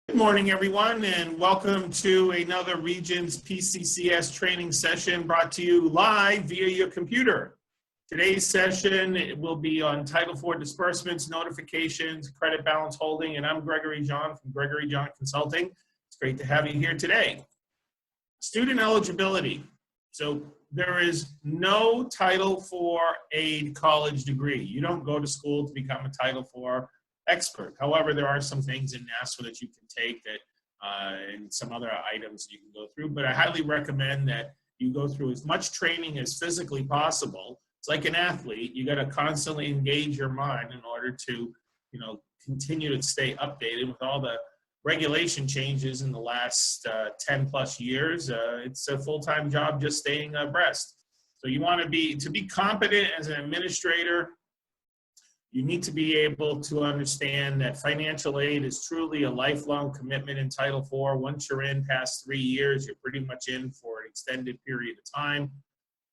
Good morning, everyone, and welcome to another Regents PCCS training session brought to you live via your computer. Today's session will be on Title IV Disbursements, Notifications, Credit Balance Holding, and I'm Gregory John from Gregory John Consulting. It's great to have you here today. Student eligibility. So there is no Title IV aid college degree. You don't go to school to become a Title IV expert. However, there are some things in NASFA that you can take that and some other items you can go through, but I highly recommend that you go through as much training as physically possible. It's like an athlete. You got to constantly engage your mind in order to, continue to stay updated with all the regulation changes in the last 10 plus years. It's a full-time job just staying abreast. So you want to be competent as an administrator. You need to be able to understand that financial aid is truly a lifelong commitment in Title IV. Once you're in past 3 years, you're pretty much in for an extended period of time.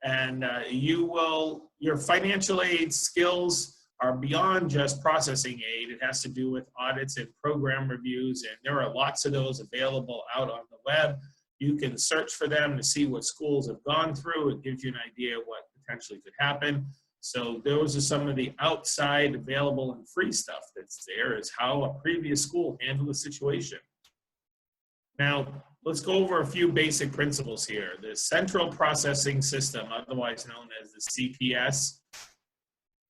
And your financial aid skills are beyond just processing aid. It has to do with audits and program reviews, and there are lots of those available out on the web. You can search for them to see what schools have gone through. It gives you an idea of what potentially could happen. So those are some of the outside available and free stuff that's there, is how a previous school handled the situation. Now, let's go over a few basic principles here. The Central Processing System, otherwise known as the CPS.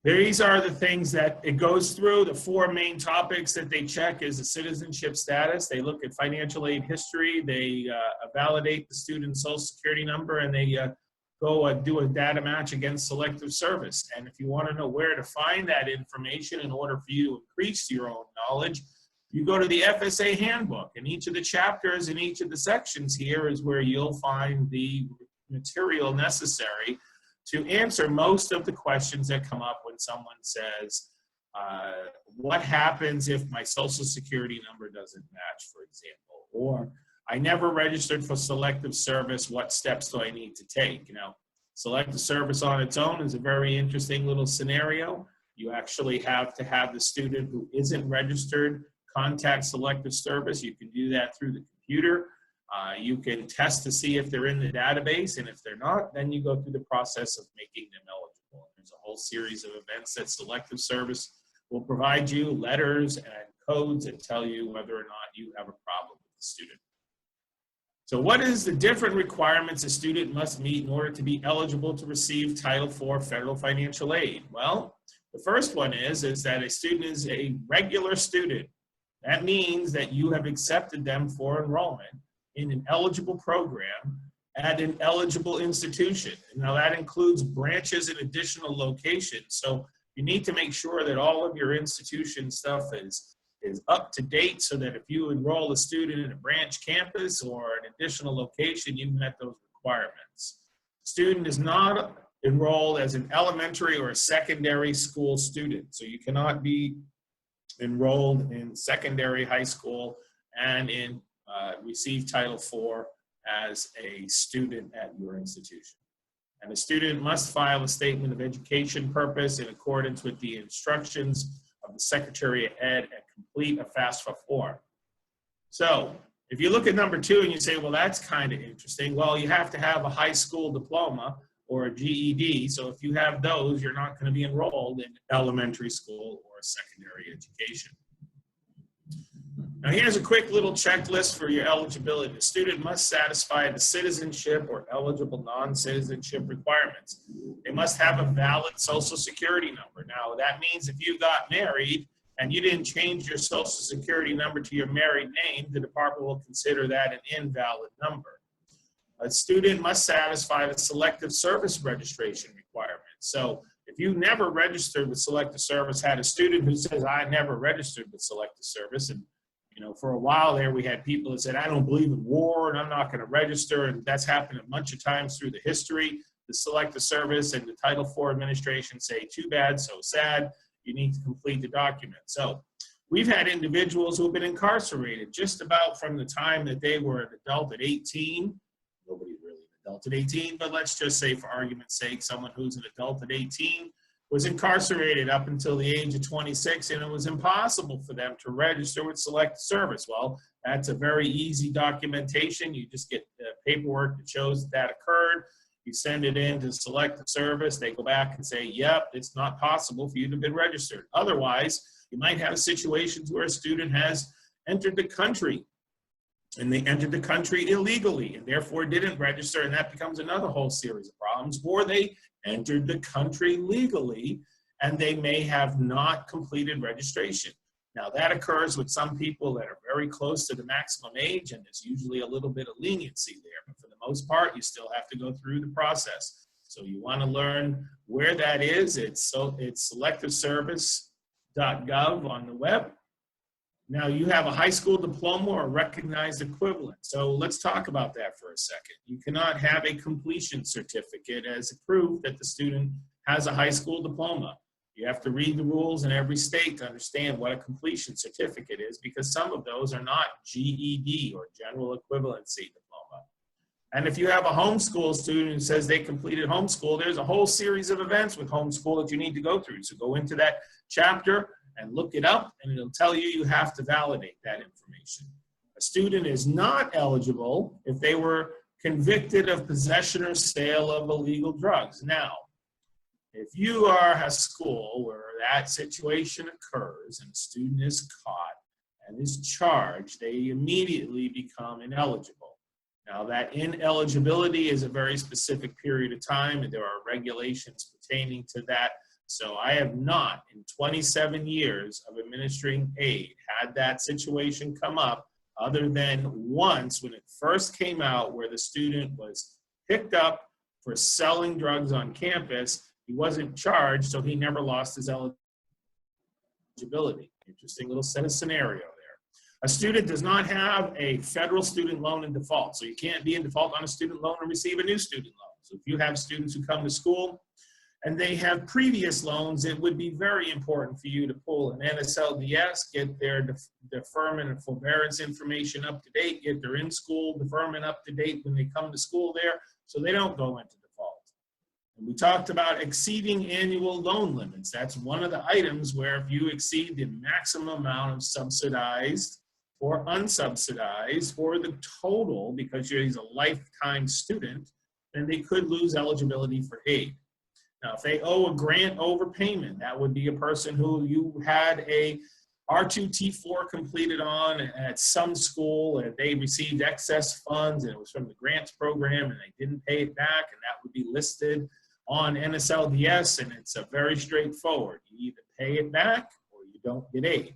These are the things that it goes through. The four main topics that they check is the citizenship status. They look at financial aid history. They validate the student's social security number, and they go do a data match against selective service. And if you want to know where to find that information in order for you to increase your own knowledge, you go to the FSA handbook, and each of the chapters in each of the sections here is where you'll find the material necessary to answer most of the questions that come up when someone says, what happens if my social security number doesn't match, for example, or I never registered for selective service, what steps do I need to take? Selective service on its own is a very interesting little scenario. You actually have to have the student who isn't registered contact selective service. You can do that through the computer. You can test to see if they're in the database, and if they're not, then you go through the process of making them eligible. There's a whole series of events that selective service will provide you, letters and codes that tell you whether or not you have a problem with the student. So what is the different requirements a student must meet in order to be eligible to receive Title IV federal financial aid? Well, the first one is that a student is a regular student. That means that you have accepted them for enrollment in an eligible program at an eligible institution. And now that includes branches and additional locations. So you need to make sure that all of your institution stuff is up to date, so that if you enroll a student in a branch campus or an additional location, you've met those requirements. Student is not enrolled as an elementary or a secondary school student. So you cannot be enrolled in secondary high school and receive Title IV as a student at your institution. And a student must file a statement of education purpose in accordance with the instructions of the Secretary of Ed and complete a FAFSA form. So if you look at number 2 and you say, well, that's kind of interesting. Well, you have to have a high school diploma or a GED. So if you have those, you're not going to be enrolled in elementary school or secondary education. Now here's a quick little checklist for your eligibility. The student must satisfy the citizenship or eligible non-citizenship requirements. They must have a valid social security number. Now that means if you got married and you didn't change your social security number to your married name, the department will consider that an invalid number. A student must satisfy the selective service registration requirement. So if you never registered with selective service, had a student who says, I never registered with selective service, and for a while there, we had people that said, I don't believe in war and I'm not going to register. And that's happened a bunch of times through the history. The selective service and the Title IV administration say, too bad, so sad. You need to complete the document. So we've had individuals who have been incarcerated just about from the time that they were an adult at 18. Nobody's really an adult at 18, but let's just say for argument's sake, someone who's an adult at 18 was incarcerated up until the age of 26, and it was impossible for them to register with Selective Service. Well, that's a very easy documentation. You just get the paperwork that shows that that occurred. You send it in to Selective Service. They go back and say, yep, it's not possible for you to have been registered. Otherwise, you might have situations where a student has entered the country and they entered the country illegally and therefore didn't register, and that becomes another whole series of problems. Or they entered the country legally and they may have not completed registration. Now that occurs with some people that are very close to the maximum age, and there's usually a little bit of leniency there, but for the most part, you still have to go through the process. So you want to learn where that is. It's selectiveservice.gov on the web. Now you have a high school diploma or recognized equivalent. So let's talk about that for a second. You cannot have a completion certificate as a proof that the student has a high school diploma. You have to read the rules in every state to understand what a completion certificate is, because some of those are not GED or general equivalency diploma. And if you have a homeschool student who says they completed homeschool, there's a whole series of events with homeschool that you need to go through. So go into that chapter and look it up, and it'll tell you you have to validate that information. A student is not eligible if they were convicted of possession or sale of illegal drugs. Now, if you are a school where that situation occurs and a student is caught and is charged, they immediately become ineligible. Now that ineligibility is a very specific period of time, and there are regulations pertaining to that. So I have not, in 27 years of administering aid, had that situation come up, other than once when it first came out where the student was picked up for selling drugs on campus. He wasn't charged, so he never lost his eligibility. Interesting little set of scenario there. A student does not have a federal student loan in default, so you can't be in default on a student loan and receive a new student loan. So if you have students who come to school and they have previous loans, it would be very important for you to pull an NSLDS, get their deferment and forbearance information up to date, get their in-school deferment up to date when they come to school there, so they don't go into default. And we talked about exceeding annual loan limits. That's one of the items where if you exceed the maximum amount of subsidized or unsubsidized for the total, because he's a lifetime student, then they could lose eligibility for aid. Now, if they owe a grant overpayment, that would be a person who you had a R2T4 completed on at some school, and they received excess funds, and it was from the grants program, and they didn't pay it back, and that would be listed on NSLDS, and it's a very straightforward. You either pay it back or you don't get aid.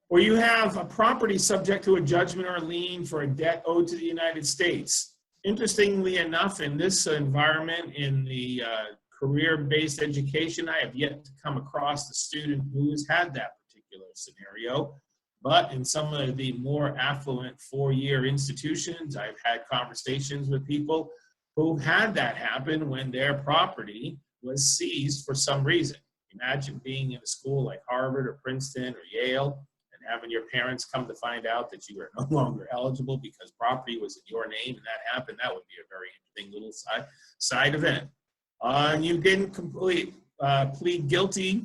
Or you have a property subject to a judgment or a lien for a debt owed to the United States. Interestingly enough, in this environment, in the career-based education, I have yet to come across the student who has had that particular scenario. But in some of the more affluent four-year institutions, I've had conversations with people who had that happen when their property was seized for some reason. Imagine being in a school like Harvard or Princeton or Yale and having your parents come to find out that you are no longer eligible because property was in your name, and that happened. That would be a very interesting little side event. And you didn't plead guilty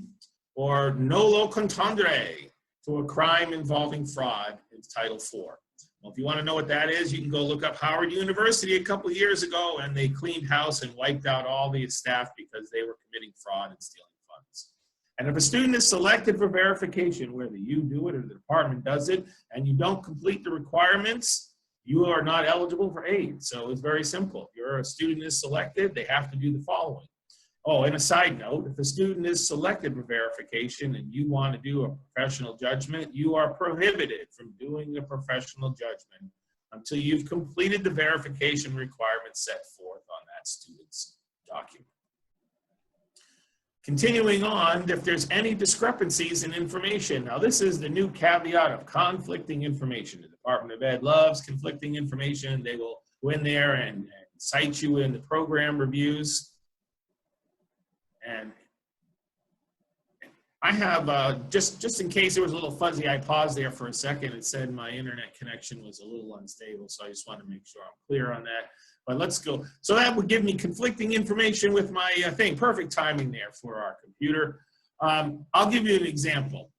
or nolo contendere to a crime involving fraud in Title IV. Well, if you want to know what that is, you can go look up Howard University a couple of years ago, and they cleaned house and wiped out all the staff because they were committing fraud and stealing funds. And if a student is selected for verification, whether you do it or the department does it, and you don't complete the requirements, you are not eligible for aid. So it's very simple. If a student is selected, they have to do the following. Oh, and a side note, if a student is selected for verification and you want to do a professional judgment, you are prohibited from doing a professional judgment until you've completed the verification requirements set forth on that student's document. Continuing on, if there's any discrepancies in information. Now, this is the new caveat of conflicting information. The Department of Ed loves conflicting information. They will go in there and cite you in the program reviews. And I have, just in case it was a little fuzzy, I paused there for a second. It said my internet connection was a little unstable, so I just want to make sure I'm clear on that. But let's go. So that would give me conflicting information with my thing. Perfect timing there for our computer. I'll give you an example.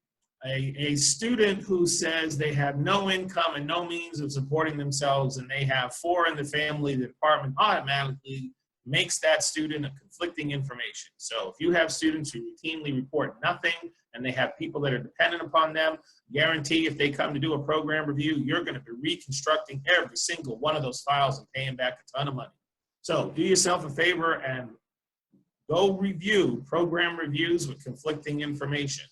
A student who says they have no income and no means of supporting themselves, and they have 4 in the family, the department automatically makes that student a conflicting information. So if you have students who routinely report nothing and they have people that are dependent upon them, guarantee if they come to do a program review, you're going to be reconstructing every single one of those files and paying back a ton of money. So do yourself a favor and go review program reviews with conflicting information.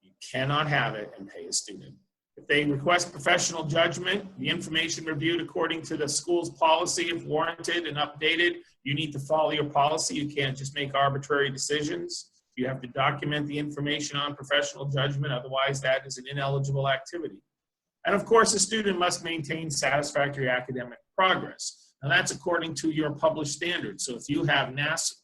You cannot have it and pay a student. If they request professional judgment, the information reviewed according to the school's policy, if warranted and updated, you need to follow your policy. You can't just make arbitrary decisions. You have to document the information on professional judgment, otherwise that is an ineligible activity. And of course, the student must maintain satisfactory academic progress. Now that's according to your published standards. So if you have NACIS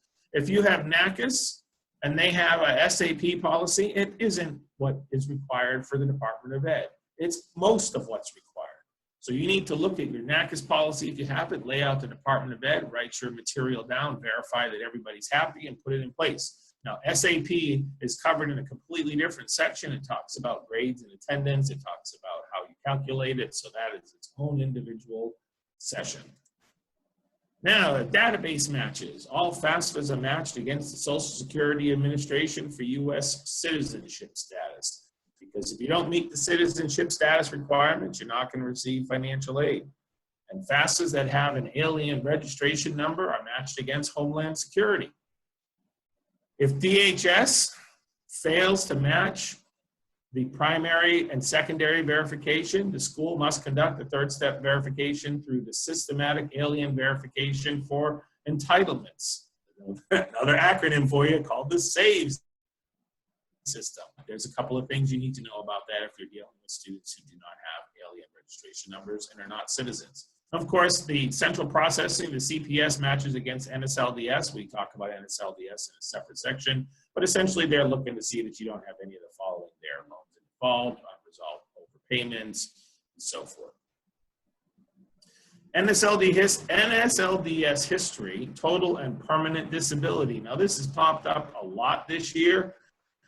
and they have a SAP policy, it isn't what is required for the Department of Ed. It's most of what's required. So you need to look at your NACIS policy if you have it, lay out the Department of Ed, write your material down, verify that everybody's happy, and put it in place. Now, SAP is covered in a completely different section. It talks about grades and attendance. It talks about how you calculate it. So that is its own individual session. Now, database matches. All FAFSAs are matched against the Social Security Administration for U.S. citizenship status. Because if you don't meet the citizenship status requirements, you're not going to receive financial aid. And FAFSAs that have an alien registration number are matched against Homeland Security. If DHS fails to match the primary and secondary verification, the school must conduct a 3rd step verification through the systematic alien verification for entitlements. Another acronym for you called the SAVES system. There's a couple of things you need to know about that if you're dealing with students who do not have alien registration numbers and are not citizens. Of course, the central processing, the CPS, matches against NSLDS. We talk about NSLDS in a separate section, but essentially they're looking to see that you don't have any of the following there: loans in default, unresolved overpayments, and so forth. NSLDS history, total and permanent disability. Now this has popped up a lot this year,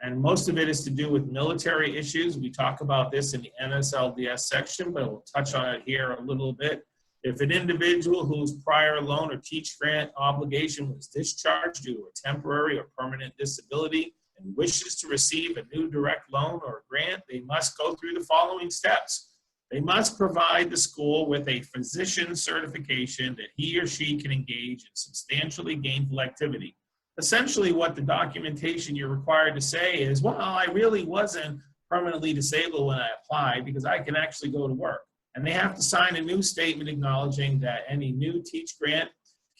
and most of it is to do with military issues. We talk about this in the NSLDS section, but we'll touch on it here a little bit. If an individual whose prior loan or teach grant obligation was discharged due to a temporary or permanent disability and wishes to receive a new direct loan or grant, they must go through the following steps. They must provide the school with a physician certification that he or she can engage in substantially gainful activity. Essentially what the documentation you're required to say is, well, I really wasn't permanently disabled when I applied because I can actually go to work. And they have to sign a new statement acknowledging that any new teach grant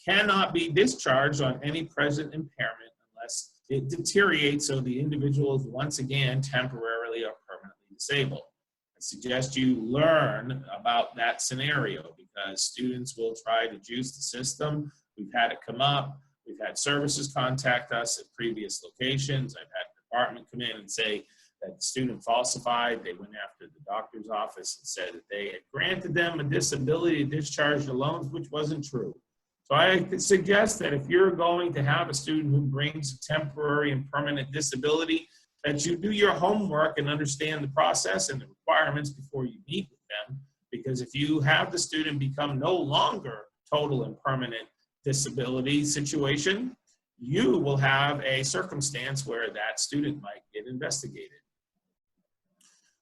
cannot be discharged on any present impairment unless it deteriorates so the individual is once again temporarily or permanently disabled. I suggest you learn about that scenario because students will try to juice the system. We've had it come up. We've had services contact us at previous locations. I've had the department come in and say that the student falsified. They went after the doctor's office and said that they had granted them a disability to discharge the loans, which wasn't true. So I suggest that if you're going to have a student who brings a temporary and permanent disability, that you do your homework and understand the process and the requirements before you meet with them. Because if you have the student become no longer total and permanent disability situation, you will have a circumstance where that student might get investigated.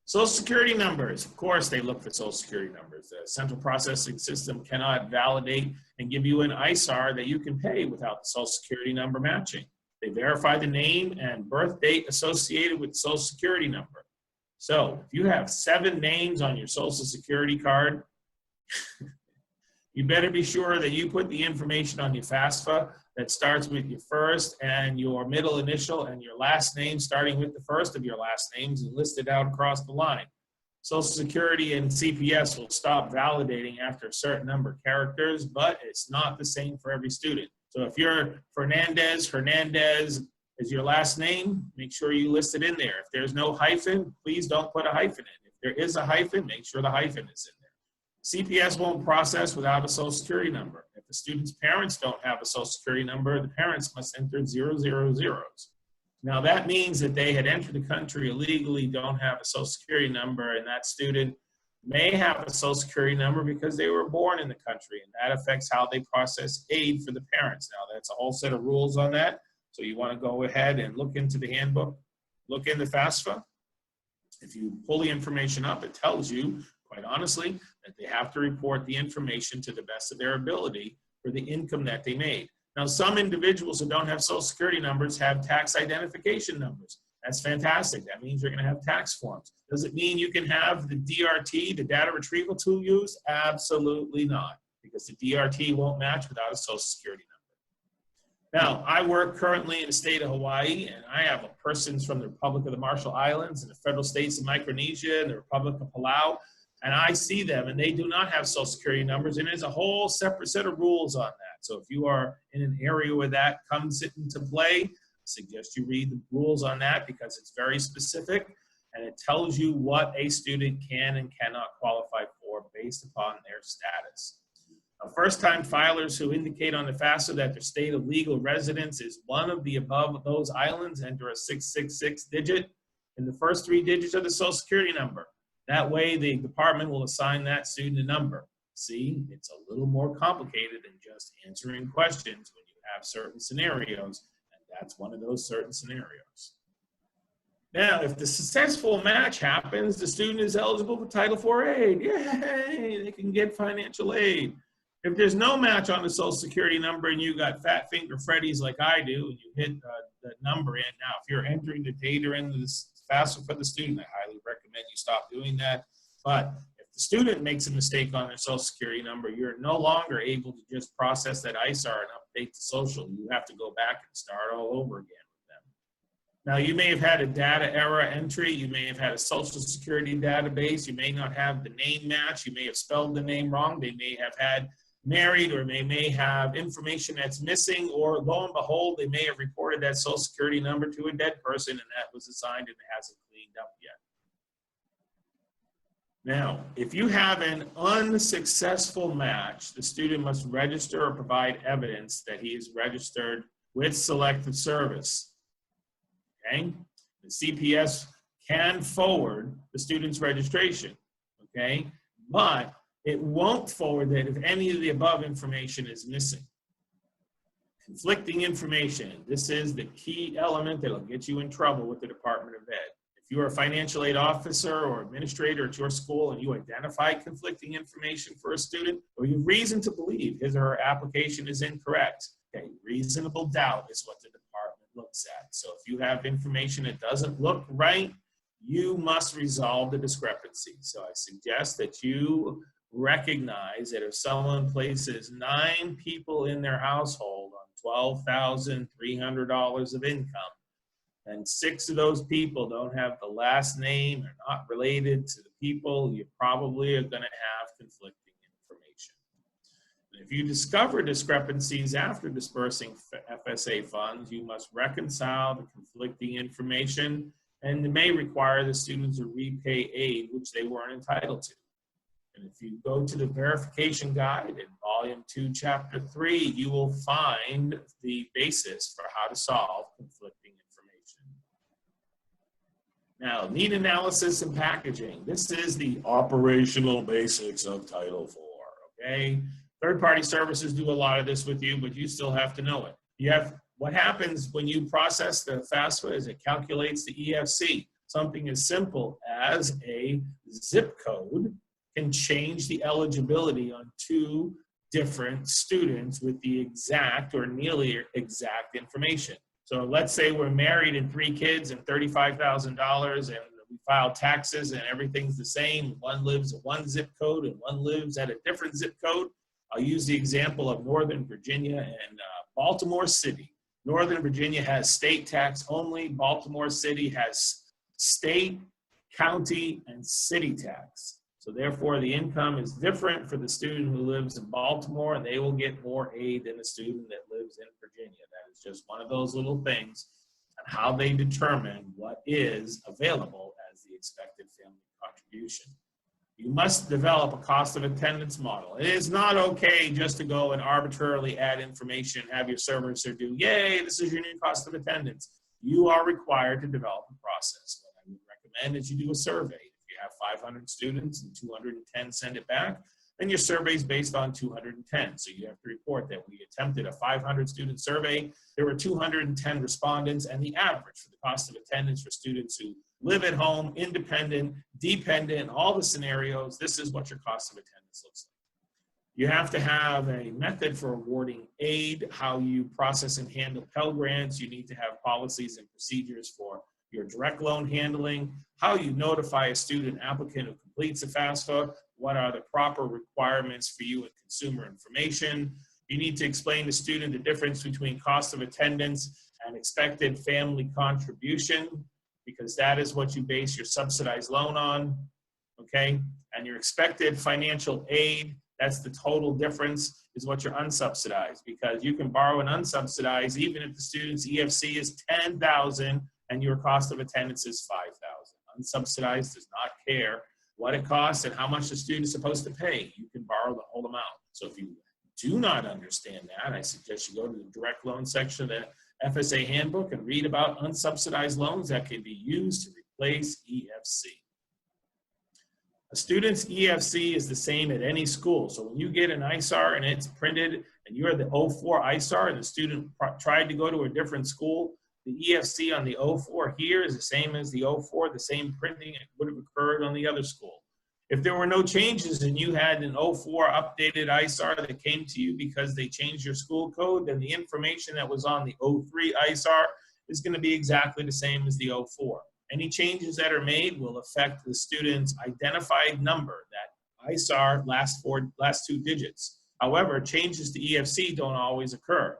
Social Security numbers, of course they look for Social Security numbers. The central processing system cannot validate and give you an ISAR that you can pay without the Social Security number matching. They verify the name and birth date associated with the Social Security number. So if you have 7 names on your Social Security card, you better be sure that you put the information on your FAFSA that starts with your first and your middle initial and your last name starting with the first of your last names and listed out across the line. Social Security and CPS will stop validating after a certain number of characters, but it's not the same for every student. So if you're Fernandez, Is your last name? Make sure you list it in there. If there's no hyphen, please don't put a hyphen in. If there is a hyphen, make sure the hyphen is in there. CPS won't process without a social security number. If the student's parents don't have a social security number, the parents must enter 000s. Now that means that they had entered the country illegally, don't have a social security number, and that student may have a social security number because they were born in the country, and that affects how they process aid for the parents. Now that's a whole set of rules on that. So you want to go ahead and look into the handbook, look into FAFSA. If you pull the information up, it tells you, quite honestly, that they have to report the information to the best of their ability for the income that they made. Now, some individuals who don't have social security numbers have tax identification numbers. That's fantastic. That means you're going to have tax forms. Does it mean you can have the DRT, the data retrieval tool used? Absolutely not, because the DRT won't match without a social security number. Now, I work currently in the state of Hawaii, and I have persons from the Republic of the Marshall Islands and the federal states of Micronesia and the Republic of Palau, and I see them, and they do not have social security numbers, and there's a whole separate set of rules on that. So if you are in an area where that comes into play, I suggest you read the rules on that because it's very specific, and it tells you what a student can and cannot qualify for based upon their status. Now, first-time filers who indicate on the FAFSA that their state of legal residence is one of the above those islands enter a 666 digit in the first 3 digits of the social security number. That way, the department will assign that student a number. See, it's a little more complicated than just answering questions when you have certain scenarios, and that's one of those certain scenarios. Now, if the successful match happens, the student is eligible for Title IV aid. Yay, they can get financial aid. If there's no match on the social security number and you got fat finger Freddies like I do, and you hit the number in, now if you're entering the data into this FAFSA for the student, I highly recommend you stop doing that. But if the student makes a mistake on their social security number, you're no longer able to just process that ISAR and update the social. You have to go back and start all over again with them. Now, you may have had a data error entry. You may have had a social security database. You may not have the name match. You may have spelled the name wrong. They may have had married, or they may have information that's missing, or lo and behold, they may have reported that social security number to a dead person and that was assigned and it hasn't cleaned up yet. Now, if you have an unsuccessful match, the student must register or provide evidence that he is registered with Selective Service. Okay? The CPS can forward the student's registration. Okay? But it won't forward it if any of the above information is missing. Conflicting information. This is the key element that'll get you in trouble with the Department of Ed. If you are a financial aid officer or administrator at your school and you identify conflicting information for a student, or you have reason to believe his or her application is incorrect, okay, reasonable doubt is what the department looks at. So if you have information that doesn't look right, you must resolve the discrepancy. So I suggest that you recognize that if someone places 9 people in their household on $12,300 of income, and 6 of those people don't have the last name, or not related to the people, you probably are going to have conflicting information. And if you discover discrepancies after dispersing FSA funds, you must reconcile the conflicting information, and it may require the students to repay aid which they weren't entitled to. And if you go to the verification guide in volume 2, chapter 3, you will find the basis for how to solve conflicting information. Now, need analysis and packaging. This is the operational basics of Title IV, okay? Third-party services do a lot of this with you, but you still have to know it. What happens when you process the FAFSA is it calculates the EFC. Something as simple as a zip code can change the eligibility on 2 different students with the exact or nearly exact information. So let's say we're married and 3 kids and $35,000, and we file taxes and everything's the same. One lives at one zip code and one lives at a different zip code. I'll use the example of Northern Virginia and Baltimore City. Northern Virginia has state tax only. Baltimore City has state, county, and city tax. So therefore, the income is different for the student who lives in Baltimore, and they will get more aid than the student that lives in Virginia. That is just one of those little things. and how they determine what is available as the expected family contribution. You must develop a cost of attendance model. It is not okay just to go and arbitrarily add information, have your servicer do, yay, this is your new cost of attendance. You are required to develop a process. What I would recommend is you do a survey. If you have 500 students and 210 send it back, then your survey is based on 210. So you have to report that we attempted a 500 student survey. There were 210 respondents, and the average for the cost of attendance for students who live at home, independent, dependent, all the scenarios, this is what your cost of attendance looks like. You have to have a method for awarding aid, how you process and handle Pell grants. You need to have policies and procedures for your direct loan handling, how you notify a student applicant who completes a FAFSA, what are the proper requirements for you in consumer information. You need to explain to the student the difference between cost of attendance and expected family contribution, because that is what you base your subsidized loan on, okay? And your expected financial aid, that's the total difference, is what you're unsubsidized, because you can borrow and unsubsidize even if the student's EFC is $10,000 and your cost of attendance is $5,000. Unsubsidized does not care what it costs and how much the student is supposed to pay. You can borrow the whole amount. So if you do not understand that, I suggest you go to the direct loan section of the FSA handbook and read about unsubsidized loans that can be used to replace EFC. A student's EFC is the same at any school. So when you get an ISAR and it's printed and you're the 04 ISAR and the student tried to go to a different school, the EFC on the 04 here is the same as the 04, the same printing would have occurred on the other school. If there were no changes and you had an 04 updated ISAR that came to you because they changed your school code, then the information that was on the 03 ISAR is going to be exactly the same as the 04. Any changes that are made will affect the student's identified number, that ISAR last two digits. However, changes to EFC don't always occur.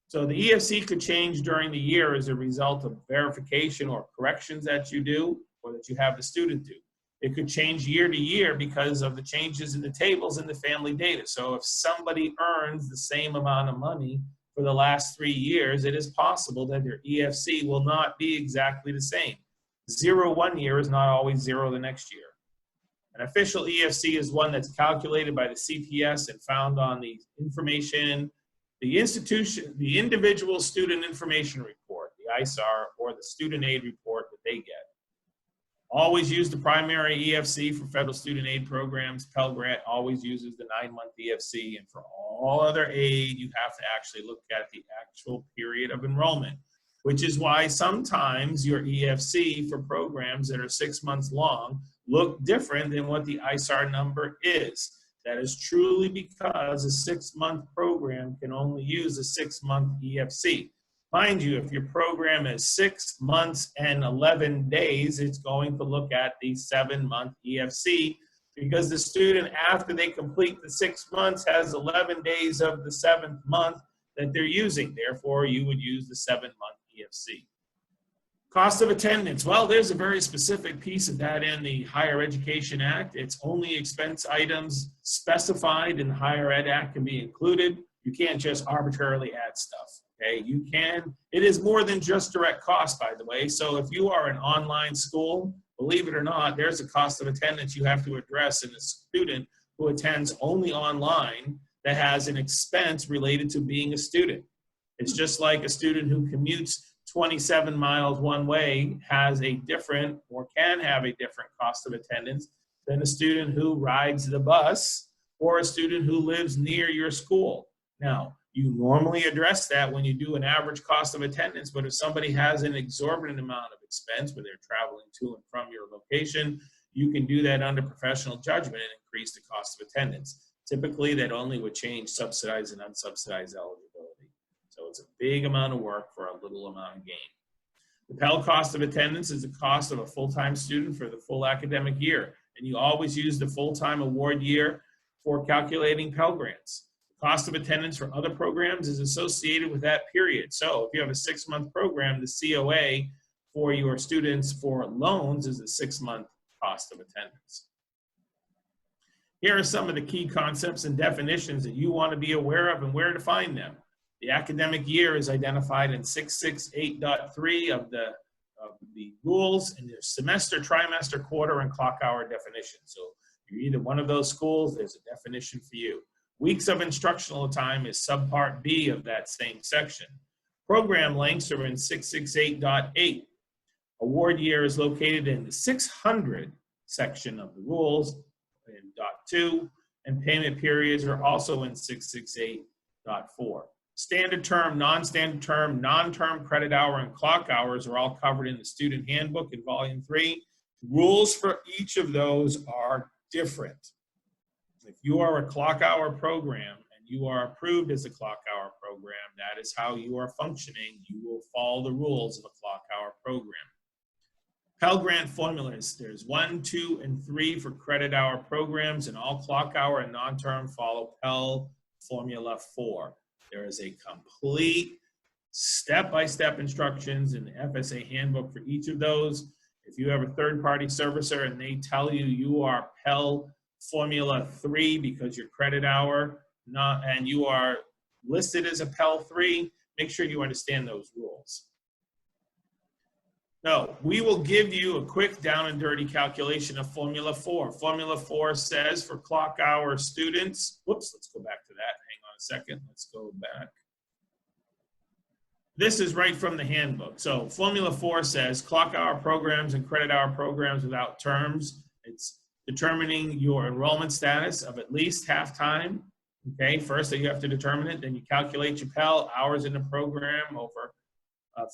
So the EFC could change during the year as a result of verification or corrections that you do or that you have the student do. It could change year to year because of the changes in the tables and the family data. So if somebody earns the same amount of money for the last 3 years, it is possible that their EFC will not be exactly the same. 0 one year is not always 0 the next year. An official EFC is one that's calculated by the CTS and found on the information, the individual student information report, the ISAR, or the student aid report that they get. Always use the primary EFC for federal student aid programs. Pell Grant always uses the 9-month EFC, and for all other aid, you have to actually look at the actual period of enrollment, which is why sometimes your EFC for programs that are 6 months long look different than what the ISAR number is. That is truly because a 6-month program can only use a 6-month EFC. Mind you, if your program is 6 months and 11 days, it's going to look at the 7-month EFC because the student, after they complete the 6 months, has 11 days of the 7th month that they're using. Therefore, you would use the 7-month EFC. Cost of attendance. Well, there's a very specific piece of that in the Higher Education Act. It's only expense items specified in the Higher Ed Act can be included. You can't just arbitrarily add stuff. Okay, you can. It is more than just direct cost, by the way. So if you are an online school, believe it or not, there's a cost of attendance you have to address in a student who attends only online that has an expense related to being a student. It's just like a student who commutes 27 miles one way has a different or can have a different cost of attendance than a student who rides the bus or a student who lives near your school. Now, you normally address that when you do an average cost of attendance, but if somebody has an exorbitant amount of expense where they're traveling to and from your location, you can do that under professional judgment and increase the cost of attendance. Typically, that only would change subsidized and unsubsidized eligibility. So it's a big amount of work for a little amount of gain. The Pell cost of attendance is the cost of a full-time student for the full academic year, and you always use the full-time award year for calculating Pell grants. Cost of attendance for other programs is associated with that period. So if you have a 6-month program, the COA for your students for loans is a 6-month cost of attendance. Here are some of the key concepts and definitions that you want to be aware of and where to find them. The academic year is identified in 668.3 of the rules, and there's semester, trimester, quarter, and clock hour definition. So if you're either one of those schools, there's a definition for you. Weeks of instructional time is subpart B of that same section. Program lengths are in 668.8. Award year is located in the 600 section of the rules in .2, and payment periods are also in 668.4. Standard term, non-standard term, non-term credit hour, and clock hours are all covered in the student handbook in volume 3. Rules for each of those are different. If you are a clock hour program and you are approved as a clock hour program, that is how you are functioning. You will follow the rules of a clock hour program. Pell Grant formulas, there's 1, 2, and 3 for credit hour programs, and all clock hour and non-term follow Pell Formula 4. There is a complete step-by-step instructions in the FSA handbook for each of those. If you have a third-party servicer and they tell you you are Pell Formula 3 because your credit hour and you are listed as a Pell 3, make sure you understand those rules. No, we will give you a quick down and dirty calculation of Formula 4. Formula 4 says for clock hour students, whoops, let's go back to that. Hang on a second, let's go back. This is right from the handbook. So Formula 4 says clock hour programs and credit hour programs without terms. It's determining your enrollment status of at least half-time. Okay, first you have to determine it, then you calculate your Pell hours in the program over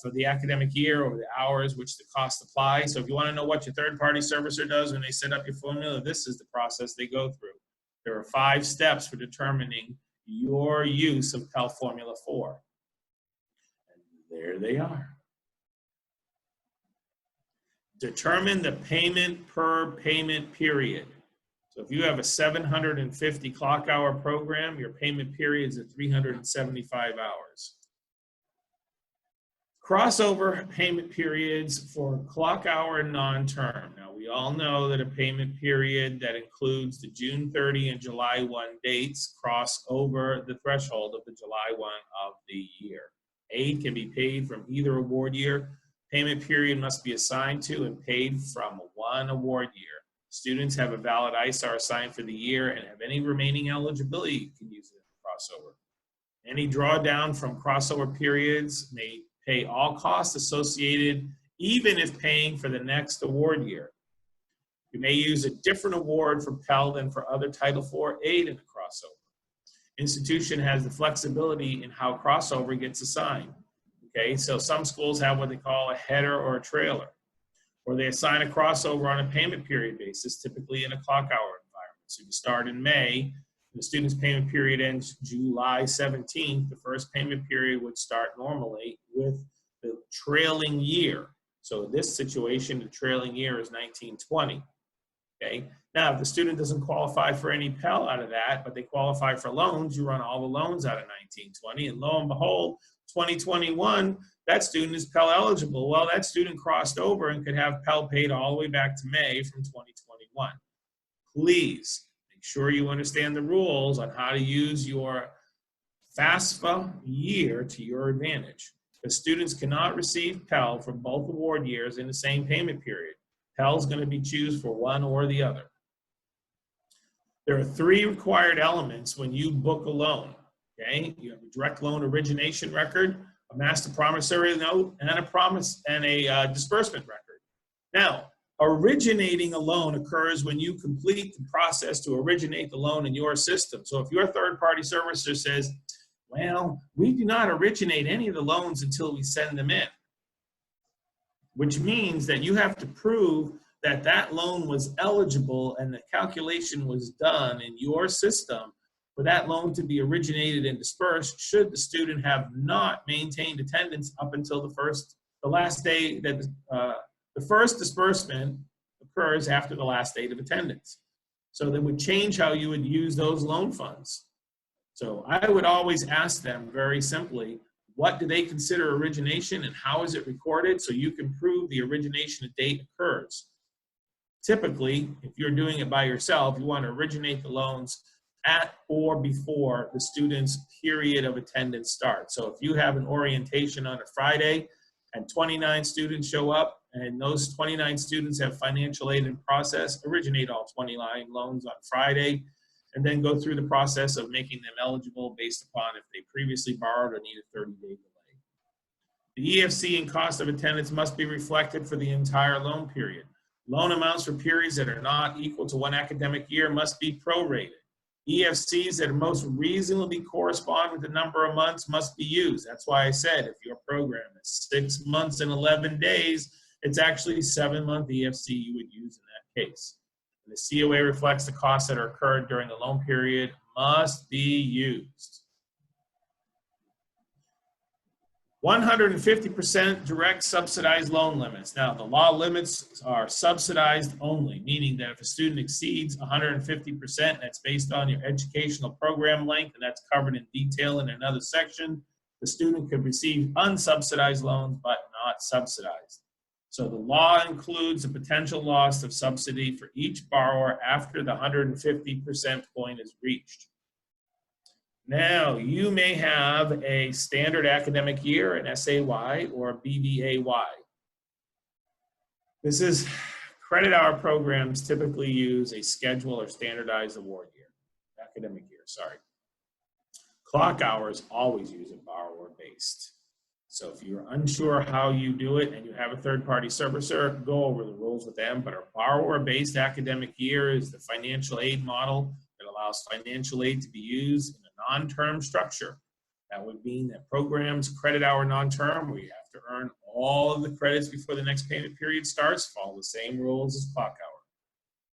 for the academic year over the hours which the cost apply. So if you want to know what your third-party servicer does when they set up your formula, this is the process they go through. There are 5 steps for determining your use of Pell Formula 4. And there they are. Determine the payment per payment period. So if you have a 750 clock hour program, your payment period is at 375 hours. Crossover payment periods for clock hour and non-term. Now, we all know that a payment period that includes the June 30 and July 1 dates cross over the threshold of the July 1 of the year. Aid can be paid from either award year. Payment period must be assigned to and paid from one award year. Students have a valid ISAR assigned for the year and have any remaining eligibility, you can use it in crossover. Any drawdown from crossover periods may pay all costs associated, even if paying for the next award year. You may use a different award for Pell than for other Title IV aid in the crossover. Institution has the flexibility in how crossover gets assigned. Okay, so some schools have what they call a header or a trailer, or they assign a crossover on a payment period basis, typically in a clock hour environment. So you start in May, the student's payment period ends July 17th. The first payment period would start normally with the trailing year. So in this situation, the trailing year is 1920. Okay. Now, if the student doesn't qualify for any Pell out of that, but they qualify for loans, you run all the loans out of 1920, and lo and behold, 2021, that student is Pell eligible. Well, that student crossed over and could have Pell paid all the way back to May from 2021. Please make sure you understand the rules on how to use your FAFSA year to your advantage. The students cannot receive Pell for both award years in the same payment period. Pell is going to be chosen for one or the other. There are 3 required elements when you book a loan. Okay, you have a direct loan origination record, a master promissory note, and a disbursement record. Now, originating a loan occurs when you complete the process to originate the loan in your system. So if your third-party servicer says, well, we do not originate any of the loans until we send them in, which means that you have to prove that that loan was eligible and the calculation was done in your system for that loan to be originated and dispersed should the student have not maintained attendance up until the last day that the first disbursement occurs after the last date of attendance. So that would change how you would use those loan funds. So I would always ask them very simply, what do they consider origination and how is it recorded so you can prove the origination date occurs. Typically, if you're doing it by yourself, you want to originate the loans at or before the student's period of attendance starts. So if you have an orientation on a Friday and 29 students show up, and those 29 students have financial aid in process, originate all 29 loans on Friday, and then go through the process of making them eligible based upon if they previously borrowed or need a 30-day delay. The EFC and cost of attendance must be reflected for the entire loan period. Loan amounts for periods that are not equal to one academic year must be prorated. EFCs that most reasonably correspond with the number of months must be used. That's why I said if your program is 6 months and 11 days, it's actually a 7-month EFC you would use in that case. And the COA reflects the costs that are incurred during the loan period must be used. 150% direct subsidized loan limits. Now, the law limits are subsidized only, meaning that if a student exceeds 150%, that's based on your educational program length, and that's covered in detail in another section, the student could receive unsubsidized loans but not subsidized. So the law includes a potential loss of subsidy for each borrower after the 150% point is reached. Now, you may have a standard academic year, an SAY, or a BBAY. This is credit hour programs typically use a schedule or standardized award year, academic year, sorry. Clock hours always use a borrower-based. So if you're unsure how you do it and you have a third-party servicer, go over the rules with them. But our borrower-based academic year is the financial aid model that allows financial aid to be used in a non-term structure. That would mean that programs, credit hour non-term, where you have to earn all of the credits before the next payment period starts, follow the same rules as clock hour.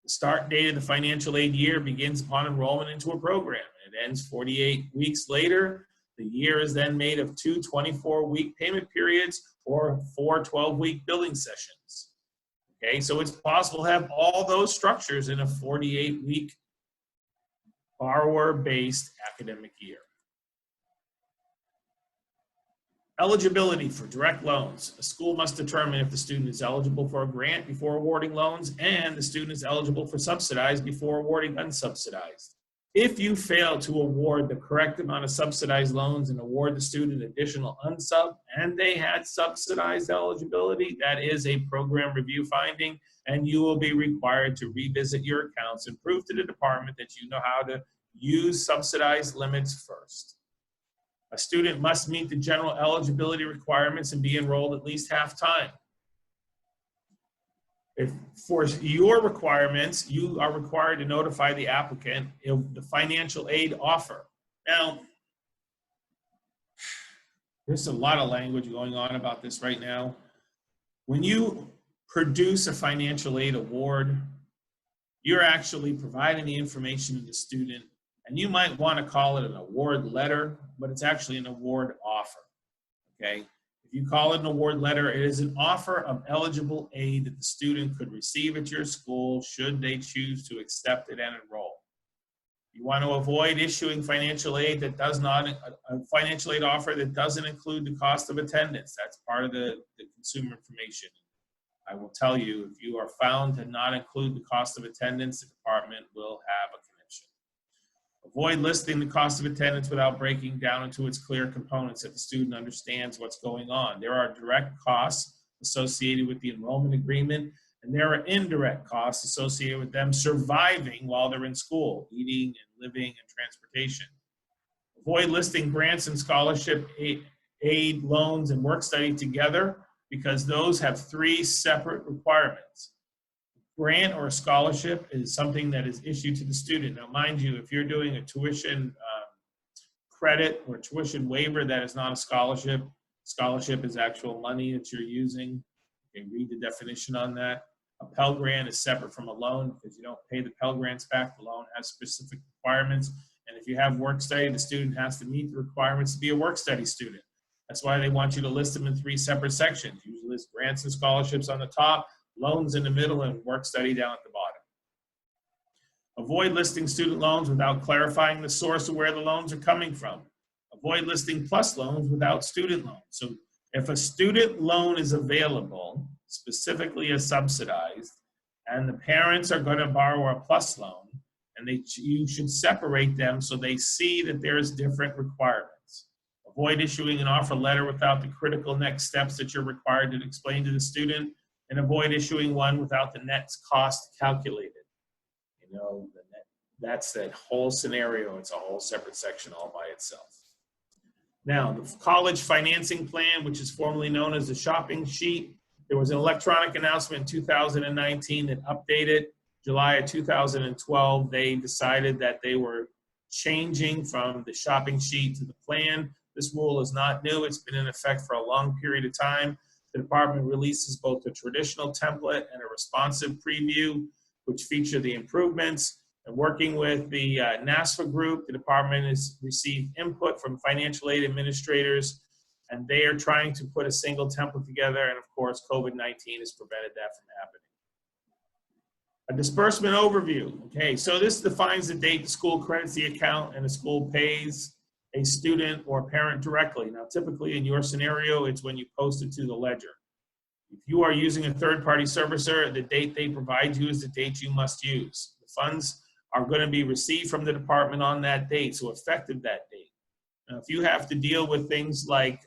The start date of the financial aid year begins upon enrollment into a program. It ends 48 weeks later. The year is then made of 2 24-week payment periods or 4 12-week billing sessions. Okay, so it's possible to have all those structures in a 48-week borrower-based academic year. Eligibility for direct loans. A school must determine if the student is eligible for a grant before awarding loans and the student is eligible for subsidized before awarding unsubsidized. If you fail to award the correct amount of subsidized loans and award the student additional unsub and they had subsidized eligibility, that is a program review finding, and you will be required to revisit your accounts and prove to the department that you know how to use subsidized limits first. A student must meet the general eligibility requirements and be enrolled at least half-time. If for your requirements, you are required to notify the applicant of the financial aid offer. Now, there's a lot of language going on about this right now. When you produce a financial aid award, you're actually providing the information to the student, and you might want to call it an award letter, but it's actually an award offer, okay? If you call it an award letter, it is an offer of eligible aid that the student could receive at your school should they choose to accept it and enroll. You want to avoid issuing financial aid that does not, a financial aid offer that doesn't include the cost of attendance. That's part of the consumer information. I will tell you, if you are found to not include the cost of attendance, the department will have a connection. Avoid listing the cost of attendance without breaking down into its clear components that the student understands what's going on. There are direct costs associated with the enrollment agreement, and there are indirect costs associated with them surviving while they're in school, eating and living and transportation. Avoid listing grants and scholarship aid, loans, and work study together because those have 3 separate requirements. Grant or a scholarship is something that is issued to the student. Now, mind you, if you're doing a tuition credit or tuition waiver, that is not a scholarship. Scholarship is actual money that you're using. You can read the definition on that. A Pell grant is separate from a loan because you don't pay the Pell grants back. The loan has specific requirements. And if you have work study, the student has to meet the requirements to be a work study student. That's why they want you to list them in 3 separate sections. Usually list grants and scholarships on the top, loans in the middle, and work study down at the bottom. Avoid listing student loans without clarifying the source of where the loans are coming from. Avoid listing plus loans without student loans. So if a student loan is available, specifically as subsidized, and the parents are going to borrow a plus loan, and you should separate them so they see that there's different requirements. Avoid issuing an offer letter without the critical next steps that you're required to explain to the student, and avoid issuing one without the net cost calculated. You know, that's that whole scenario. It's a whole separate section all by itself. Now, the college financing plan, which is formerly known as the shopping sheet, there was an electronic announcement in 2019 that updated. July of 2012, they decided that they were changing from the shopping sheet to the plan. This rule is not new. It's been in effect for a long period of time. The department releases both a traditional template and a responsive preview, which feature the improvements. And working with the NASFA group, the department has received input from financial aid administrators, and they are trying to put a single template together. And of course, COVID-19 has prevented that from happening. A disbursement overview. Okay, so this defines the date the school credits the account and the school pays a student or parent directly. Now, typically in your scenario, it's when you post it to the ledger. If you are using a third-party servicer, the date they provide you is the date you must use. The funds are going to be received from the department on that date, so effective that date. Now, if you have to deal with things like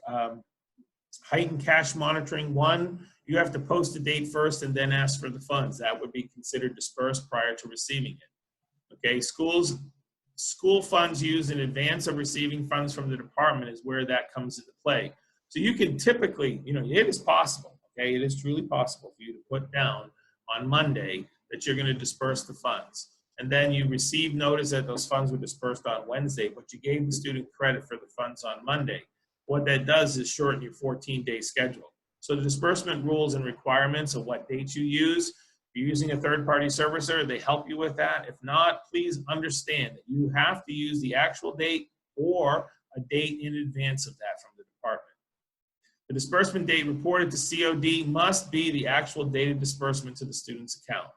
heightened cash monitoring, you have to post the date first and then ask for the funds. That would be considered dispersed prior to receiving it. Okay, school funds used in advance of receiving funds from the department is where that comes into play. So you can typically, you know, it is possible, okay, it is truly possible for you to put down on Monday that you're going to disperse the funds. And then you receive notice that those funds were dispersed on Wednesday, but you gave the student credit for the funds on Monday. What that does is shorten your 14-day schedule. So the disbursement rules and requirements of what dates you use, if you're using a third-party servicer, they help you with that. If not, please understand that you have to use the actual date or a date in advance of that from the department. The disbursement date reported to COD must be the actual date of disbursement to the student's account.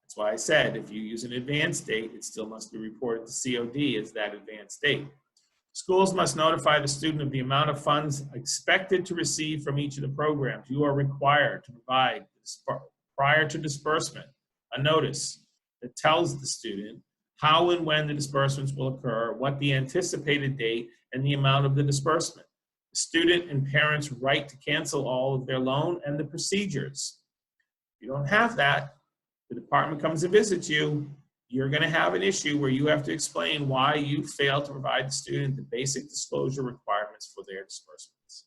That's why I said if you use an advance date, it still must be reported to COD as that advance date. Schools must notify the student of the amount of funds expected to receive from each of the programs. You are required to provide, prior to disbursement, a notice that tells the student how and when the disbursements will occur, what the anticipated date, and the amount of the disbursement. The student and parents' right to cancel all of their loan and the procedures. If you don't have that, the department comes to visit you, you're going to have an issue where you have to explain why you failed to provide the student the basic disclosure requirements for their disbursements.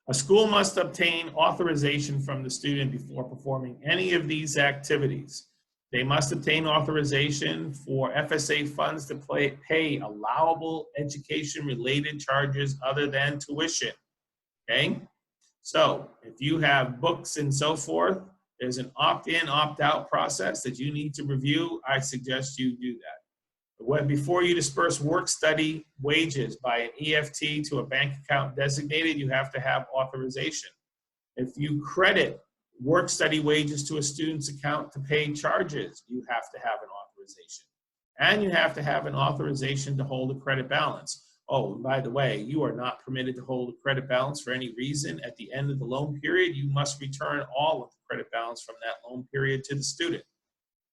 A school must obtain authorization from the student before performing any of these activities. They must obtain authorization for FSA funds to pay allowable education-related charges other than tuition, okay? So if you have books and so forth, there's an opt-in, opt-out process that you need to review. I suggest you do that. Before you disperse work-study wages by an EFT to a bank account designated, you have to have authorization. If you credit work-study wages to a student's account to pay charges, you have to have an authorization. And you have to have an authorization to hold a credit balance. Oh, and by the way, you are not permitted to hold a credit balance for any reason. At the end of the loan period, you must return all of the credit balance from that loan period to the student.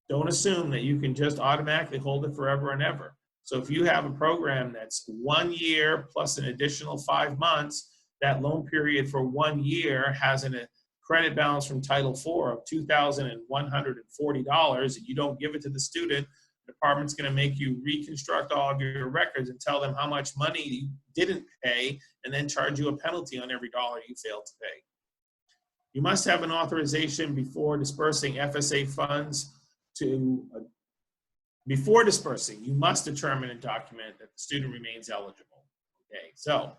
Don't assume that you can just automatically hold it forever and ever. So if you have a program that's 1 year plus an additional 5 months, that loan period for 1 year has a credit balance from Title IV of $2,140, and you don't give it to the student, the department's going to make you reconstruct all of your records and tell them how much money you didn't pay and then charge you a penalty on every dollar you failed to pay. You must have an authorization before dispersing FSA funds before dispersing, you must determine and document that the student remains eligible. Okay, so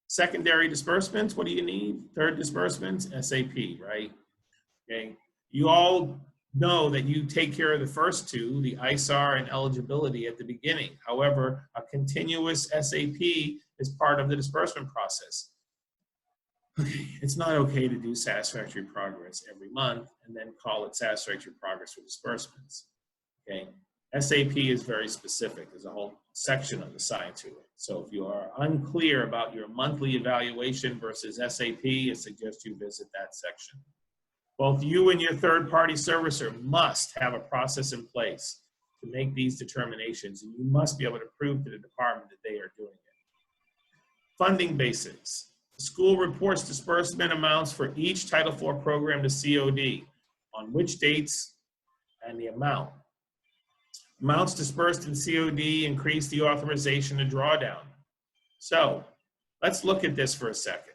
secondary disbursements, what do you need? Third disbursements, SAP, right? Okay, you all know that you take care of the first two, the ISAR and eligibility at the beginning. However, a continuous SAP is part of the disbursement process. Okay, it's not okay to do satisfactory progress every month and then call it satisfactory progress for disbursements. Okay, SAP is very specific. There's a whole section assigned to it. So if you are unclear about your monthly evaluation versus SAP, I suggest you visit that section. Both you and your third-party servicer must have a process in place to make these determinations, and you must be able to prove to the department that they are doing it. Funding basics. The school reports disbursement amounts for each Title IV program to COD, on which dates and the amount. Amounts disbursed in COD increase the authorization to drawdown. So let's look at this for a second.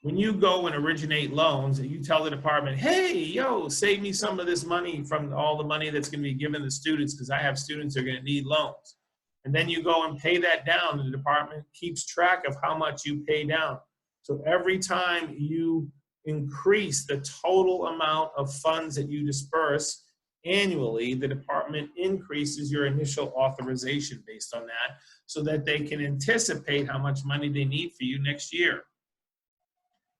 When you go and originate loans and you tell the department, hey, yo, save me some of this money from all the money that's going to be given to students because I have students who are going to need loans. And then you go and pay that down, and the department keeps track of how much you pay down. So every time you increase the total amount of funds that you disperse annually, the department increases your initial authorization based on that so that they can anticipate how much money they need for you next year.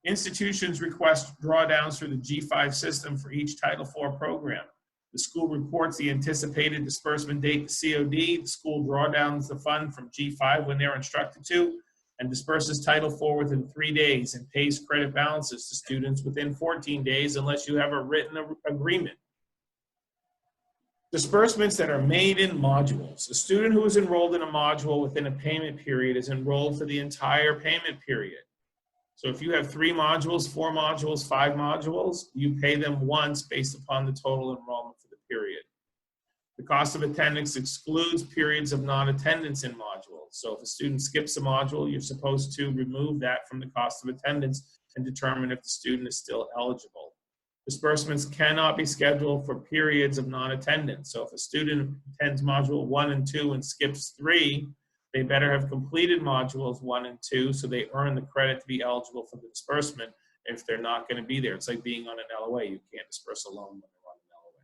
Institutions request drawdowns through the G5 system for each Title IV program. The school reports the anticipated disbursement date to COD. The school drawdowns the fund from G5 when they're instructed to, and disperses Title IV within 3 days and pays credit balances to students within 14 days unless you have a written agreement. Disbursements that are made in modules. A student who is enrolled in a module within a payment period is enrolled for the entire payment period. So if you have 3 modules, 4 modules, 5 modules, you pay them once based upon the total enrollment for the period. The cost of attendance excludes periods of non-attendance in modules. So if a student skips a module, you're supposed to remove that from the cost of attendance and determine if the student is still eligible. Disbursements cannot be scheduled for periods of non-attendance. So if a student attends module 1 and 2 and skips 3, they better have completed modules 1 and 2 so they earn the credit to be eligible for the disbursement if they're not going to be there. It's like being on an LOA. You can't disperse a loan when they're on an LOA.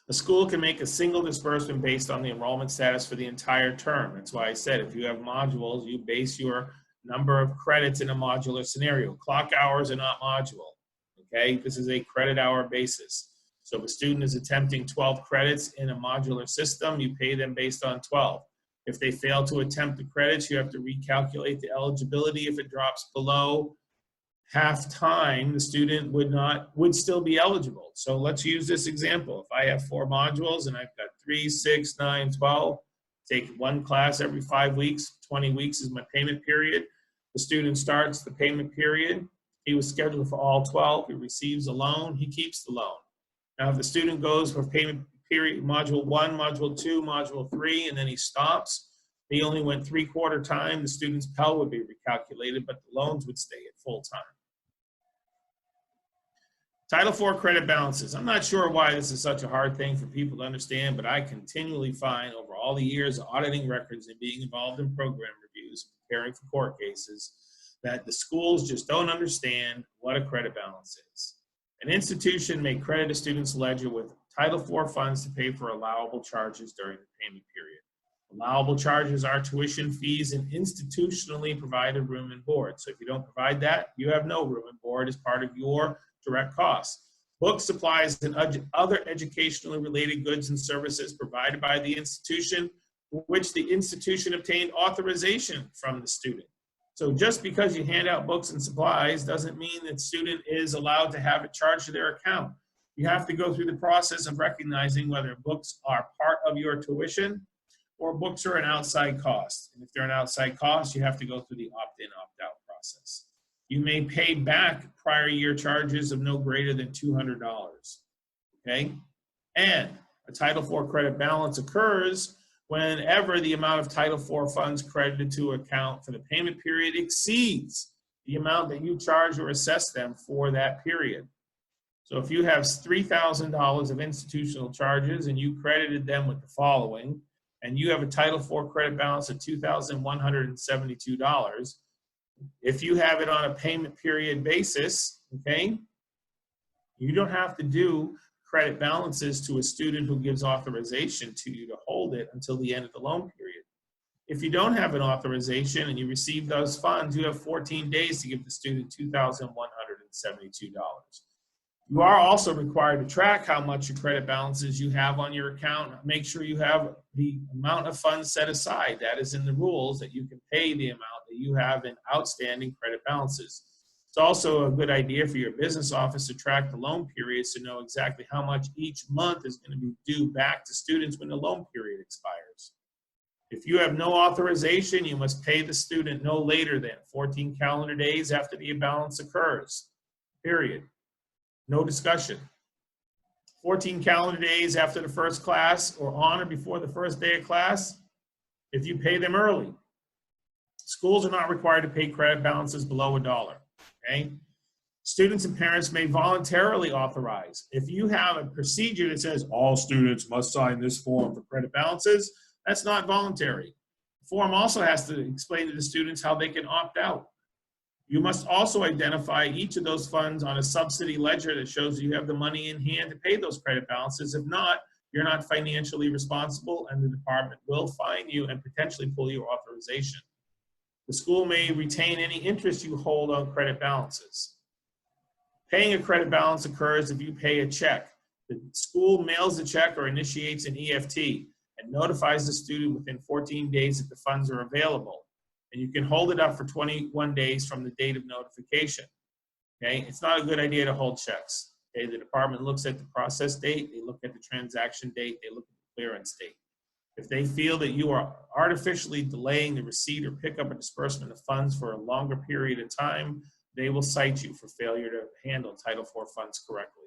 A school can make a single disbursement based on the enrollment status for the entire term. That's why I said if you have modules, you base your number of credits in a modular scenario. Clock hours are not module. Okay, this is a credit hour basis. So if a student is attempting 12 credits in a modular system, you pay them based on 12. If they fail to attempt the credits, you have to recalculate the eligibility. If it drops below half time, the student would still be eligible. So let's use this example. If I have 4 modules and I've got 3, 6, 9, 12, take 1 class every 5 weeks, 20 weeks is my payment period. The student starts the payment period. He was scheduled for all 12. He receives a loan. He keeps the loan. Now, if the student goes for payment period, module 1, module 2, module 3, and then he stops, he only went 3/4 time, the student's Pell would be recalculated, but the loans would stay at full time. Title IV credit balances. I'm not sure why this is such a hard thing for people to understand, but I continually find over all the years of auditing records and being involved in program reviews, preparing for court cases, that the schools just don't understand what a credit balance is. An institution may credit a student's ledger with Title IV funds to pay for allowable charges during the payment period. Allowable charges are tuition fees and institutionally provided room and board. So if you don't provide that, you have no room and board as part of your direct costs. Books, supplies, and other educationally related goods and services provided by the institution, for which the institution obtained authorization from the student. So just because you hand out books and supplies doesn't mean that student is allowed to have it charged to their account. You have to go through the process of recognizing whether books are part of your tuition or books are an outside cost. And if they're an outside cost, you have to go through the opt-in, opt-out process. You may pay back prior year charges of no greater than $200, okay? And a Title IV credit balance occurs whenever the amount of Title IV funds credited to account for the payment period exceeds the amount that you charge or assess them for that period. So if you have $3,000 of institutional charges and you credited them with the following, and you have a Title IV credit balance of $2,172, if you have it on a payment period basis, okay, you don't have to do credit balances to a student who gives authorization to you to hold it until the end of the loan period. If you don't have an authorization and you receive those funds, you have 14 days to give the student $2,172. You are also required to track how much your credit balances you have on your account. Make sure you have the amount of funds set aside. That is in the rules that you can pay the amount that you have in outstanding credit balances. It's also a good idea for your business office to track the loan periods to know exactly how much each month is going to be due back to students when the loan period expires. If you have no authorization, you must pay the student no later than 14 calendar days after the imbalance occurs, period. No discussion. 14 calendar days after the first class or on or before the first day of class, if you pay them early. Schools are not required to pay credit balances below $1, okay? Students and parents may voluntarily authorize. If you have a procedure that says all students must sign this form for credit balances, that's not voluntary. The form also has to explain to the students how they can opt out. You must also identify each of those funds on a subsidy ledger that shows you have the money in hand to pay those credit balances. If not, you're not financially responsible and the department will fine you and potentially pull your authorization. The school may retain any interest you hold on credit balances. Paying a credit balance occurs if you pay a check. The school mails the check or initiates an EFT and notifies the student within 14 days that the funds are available. And you can hold it up for 21 days from the date of notification. Okay, it's not a good idea to hold checks. Okay, the department looks at the process date, they look at the transaction date, they look at the clearance date. If they feel that you are artificially delaying the receipt or pickup or disbursement of funds for a longer period of time, they will cite you for failure to handle Title IV funds correctly.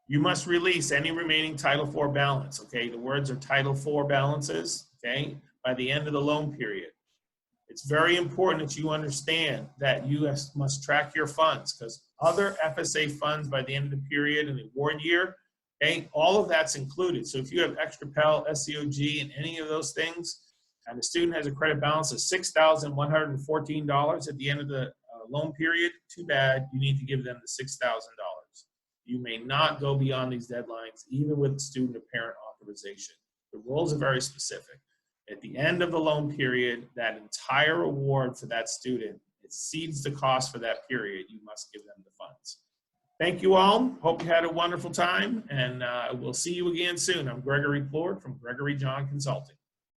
You must release any remaining Title IV balance, okay? The words are Title IV balances, okay, by the end of the loan period. It's very important that you understand that you must track your funds because other FSA funds by the end of the period and the award year, okay, all of that's included. So if you have extra Pell, SCOG, and any of those things, and the student has a credit balance of $6,114 at the end of the loan period, too bad, you need to give them the $6,000. You may not go beyond these deadlines, even with student or parent authorization. The rules are very specific. At the end of the loan period, that entire award for that student exceeds the cost for that period, you must give them the funds. Thank you all. Hope you had a wonderful time, and we'll see you again soon. I'm Gregory Phourde from Gregory John Consulting.